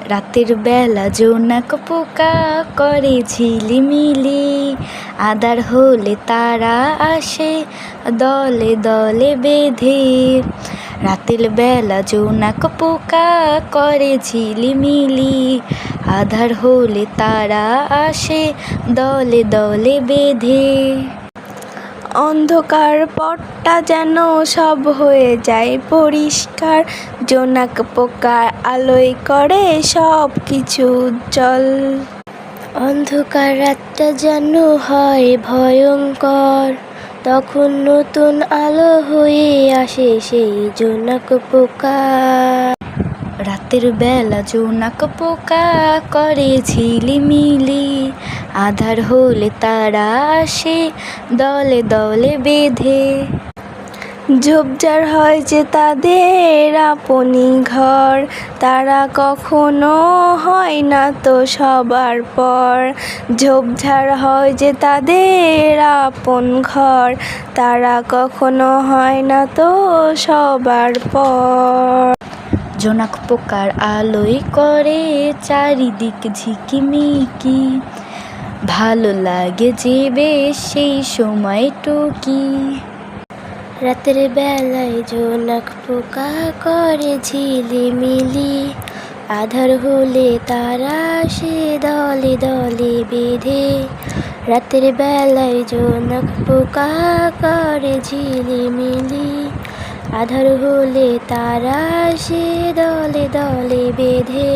রাতের বেলা জোনাক পোকা করে ঝিলিমিলি, আঁধার হলে তারা আসে দলে দলে বেঁধে। রাতের বেলা জোনাক পোকা করে ঝিলিমিলি, আঁধার হলে তারা আসে দলে দলে বেঁধে। অন্ধকার পথটা যেন সব হয়ে যায় পরিষ্কার, জোনাক পোকার আলোয় করে সব কিছু উজ্জ্বল। অন্ধকার রাতটা যেন হয় ভয়ঙ্কর, তখন নতুন আলো হয়ে আসে সেই জোনাক পোকা। রাতের বেলা জোনাক পোকা করে ঝিলিমিলি, আঁধার হলে তারা আসে দলে দলে বেঁধে। ঝোপঝাড় হয় যে তাদের আপনি ঘর, তারা কখনো হয় না তো সবার পর। ঝোপঝাড় হয় যে তাদের আপন ঘর, তারা কখনো হয় না তো সবার পর। জোনাক পোকার আলোয় করে চারিদিক ঝিকিমিকি, ভালো লাগে যে বেশ সেই সময়টুকি। রাতের বেলায় জোনাক পোকা করে ঝিলিমিলি, আঁধার হলে তারা আসে দলে দলে বেঁধে। রাতের বেলায় জোনাক পোকা করে ঝিলিমিলি, আঁধার হলে তারা আসে দলে দলে বেঁধে।